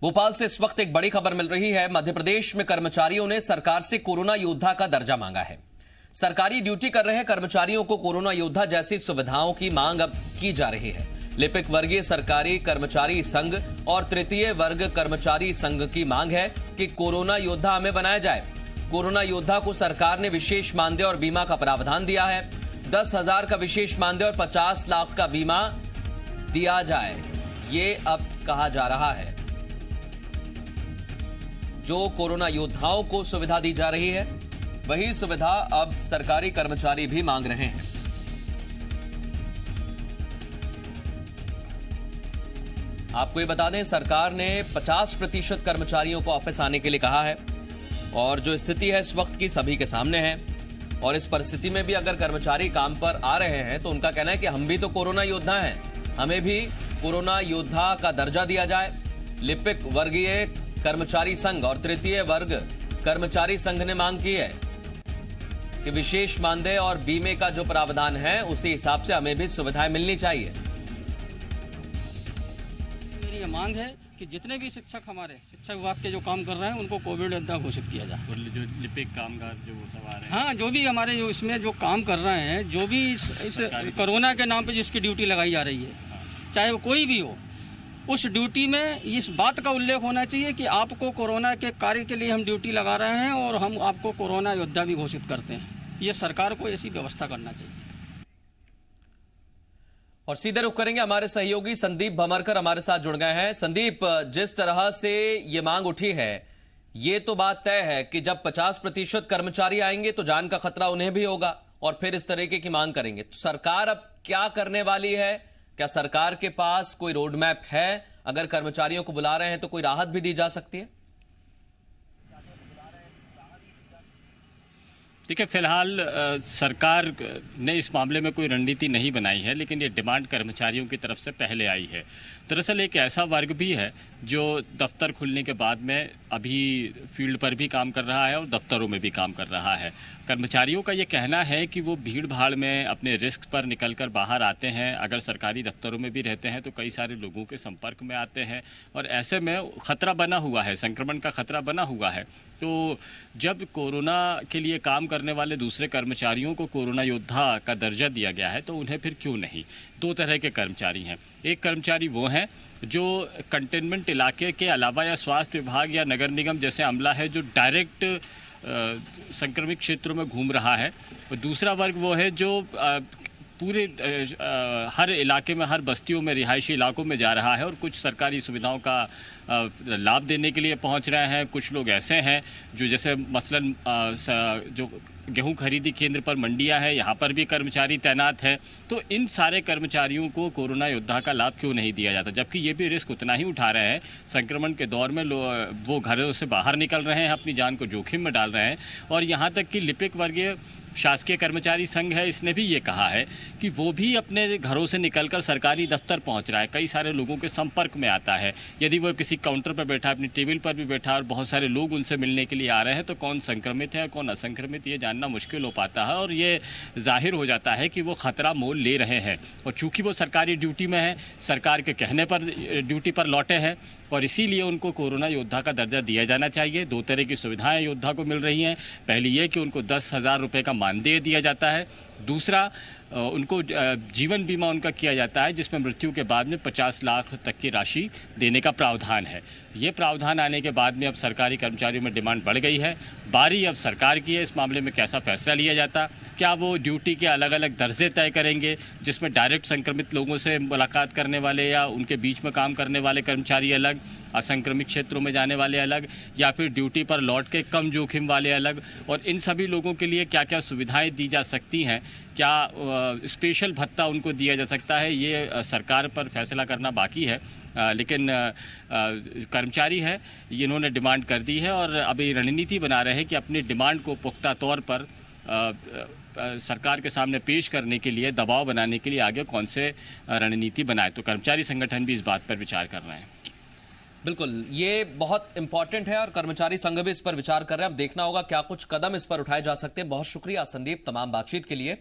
भोपाल से इस वक्त एक बड़ी खबर मिल रही है। मध्य प्रदेश में कर्मचारियों ने सरकार से कोरोना योद्धा का दर्जा मांगा है। सरकारी ड्यूटी कर रहे कर्मचारियों को कोरोना योद्धा जैसी सुविधाओं की मांग अब की जा रही है। लिपिक वर्गीय सरकारी कर्मचारी संघ और तृतीय वर्ग कर्मचारी संघ की मांग है कि कोरोना योद्धा हमें बनाया जाए। कोरोना योद्धा को सरकार ने विशेष मानदेय और बीमा का प्रावधान दिया है। 10,000 का विशेष मानदेय और 50 लाख का बीमा दिया जाए, ये अब कहा जा रहा है। जो कोरोना योद्धाओं को सुविधा दी जा रही है, वही सुविधा अब सरकारी कर्मचारी भी मांग रहे हैं। आपको ये बता दें, सरकार ने 50% कर्मचारियों को ऑफिस आने के लिए कहा है और जो स्थिति है इस वक्त की सभी के सामने है। और इस परिस्थिति में भी अगर कर्मचारी काम पर आ रहे हैं तो उनका कहना है कि हम भी तो कोरोना योद्धा हैं, हमें भी कोरोना योद्धा का दर्जा दिया जाए। लिपिक वर्गीय कर्मचारी संघ और तृतीय वर्ग कर्मचारी संघ ने मांग की है कि विशेष मानदेय और बीमे का जो प्रावधान है उसी हिसाब से हमें भी सुविधाएं मिलनी चाहिए। मेरी ये मांग है कि जितने भी शिक्षक हमारे शिक्षा विभाग के जो काम कर रहे हैं उनको कोविड योद्धा घोषित किया जाए। और जो लिपिक कामगार जो वो सब आ रहे हैं, हाँ, जो भी हमारे जो इसमें जो काम कर रहे हैं, जो भी इस कोरोना के नाम पे जिसकी ड्यूटी लगाई जा रही है, चाहे वो कोई भी हो, उस ड्यूटी में इस बात का उल्लेख होना चाहिए कि आपको कोरोना के कार्य के लिए हम ड्यूटी लगा रहे हैं और हम आपको कोरोना योद्धा भी घोषित करते हैं। ये सरकार को ऐसी व्यवस्था करना चाहिए। और सीधे रुख करेंगे, हमारे सहयोगी संदीप भमरकर हमारे साथ जुड़ गए हैं। संदीप, जिस तरह से ये मांग उठी है, ये तो बात तय है कि जब 50% कर्मचारी आएंगे तो जान का खतरा उन्हें भी होगा और फिर इस तरीके की मांग करेंगे। तो सरकार अब क्या करने वाली है? क्या सरकार के पास कोई रोड मैप है? अगर कर्मचारियों को बुला रहे हैं तो कोई राहत भी दी जा सकती है? देखिए, फिलहाल सरकार ने इस मामले में कोई रणनीति नहीं बनाई है, लेकिन ये डिमांड कर्मचारियों की तरफ से पहले आई है। दरअसल एक ऐसा वर्ग भी है जो दफ्तर खुलने के बाद में अभी फील्ड पर भी काम कर रहा है और दफ्तरों में भी काम कर रहा है। कर्मचारियों का ये कहना है कि वो भीड़ भाड़ में अपने रिस्क पर निकलकर बाहर आते हैं। अगर सरकारी दफ्तरों में भी रहते हैं तो कई सारे लोगों के संपर्क में आते हैं और ऐसे में खतरा बना हुआ है, संक्रमण का खतरा बना हुआ है। तो जब कोरोना के लिए काम करने वाले दूसरे कर्मचारियों को कोरोना योद्धा का दर्जा दिया गया है तो उन्हें फिर क्यों नहीं? दो तरह के कर्मचारी हैं। एक कर्मचारी वो हैं जो कंटेनमेंट इलाके के अलावा या स्वास्थ्य विभाग या नगर निगम जैसे अमला है जो डायरेक्ट संक्रमित क्षेत्रों में घूम रहा है। और दूसरा वर्ग वो है जो पूरे हर इलाके में, हर बस्तियों में, रिहायशी इलाकों में जा रहा है और कुछ सरकारी सुविधाओं का लाभ देने के लिए पहुंच रहे हैं। कुछ लोग ऐसे हैं जो जैसे मसलन जो गेहूं खरीदी केंद्र पर मंडियां हैं, यहाँ पर भी कर्मचारी तैनात हैं। तो इन सारे कर्मचारियों को कोरोना योद्धा का लाभ क्यों नहीं दिया जाता? जबकि ये भी रिस्क उतना ही उठा रहे हैं। संक्रमण के दौर में वो घरों से बाहर निकल रहे हैं, अपनी जान को जोखिम में डाल रहे हैं। और यहाँ तक कि लिपिक वर्गीय शासकीय कर्मचारी संघ है, इसने भी ये कहा है कि वो भी अपने घरों से निकलकर सरकारी दफ्तर पहुंच रहा है, कई सारे लोगों के संपर्क में आता है। यदि वो किसी काउंटर पर बैठा है, अपनी टेबल पर भी बैठा है और बहुत सारे लोग उनसे मिलने के लिए आ रहे हैं, तो कौन संक्रमित है और कौन असंक्रमित ये जानना मुश्किल हो पाता है और ये जाहिर हो जाता है कि वो खतरा मोल ले रहे हैं। और चूँकि वो सरकारी ड्यूटी में है, सरकार के कहने पर ड्यूटी पर लौटे हैं और इसीलिए उनको कोरोना योद्धा का दर्जा दिया जाना चाहिए। दो तरह की सुविधाएं योद्धा को मिल रही हैं। पहली ये कि उनको 10,000 रुपये का मानदेय दिया जाता है। दूसरा, उनको जीवन बीमा उनका किया जाता है जिसमें मृत्यु के बाद में 50 लाख तक की राशि देने का प्रावधान है। ये प्रावधान आने के बाद में अब सरकारी कर्मचारियों में डिमांड बढ़ गई है। बारी अब सरकार की है इस मामले में कैसा फैसला लिया जाता। क्या वो ड्यूटी के अलग अलग दर्जे तय करेंगे जिसमें डायरेक्ट संक्रमित लोगों से मुलाकात करने वाले या उनके बीच में काम करने वाले कर्मचारी अलग, असंक्रमित क्षेत्रों में जाने वाले अलग, या फिर ड्यूटी पर लौट के कम जोखिम वाले अलग? और इन सभी लोगों के लिए क्या क्या सुविधाएं दी जा सकती हैं? क्या स्पेशल भत्ता उनको दिया जा सकता है? ये सरकार पर फैसला करना बाकी है। लेकिन कर्मचारी है, इन्होंने डिमांड कर दी है और अभी रणनीति बना रहे हैं कि अपनी डिमांड को पुख्ता तौर पर सरकार के सामने पेश करने के लिए, दबाव बनाने के लिए आगे कौन से रणनीति बनाए। तो कर्मचारी संगठन भी इस बात पर विचार कर रहे हैं। बिल्कुल, ये बहुत इंपॉर्टेंट है और कर्मचारी संघ भी इस पर विचार कर रहे हैं। अब देखना होगा क्या कुछ कदम इस पर उठाए जा सकते हैं। बहुत शुक्रिया संदीप तमाम बातचीत के लिए।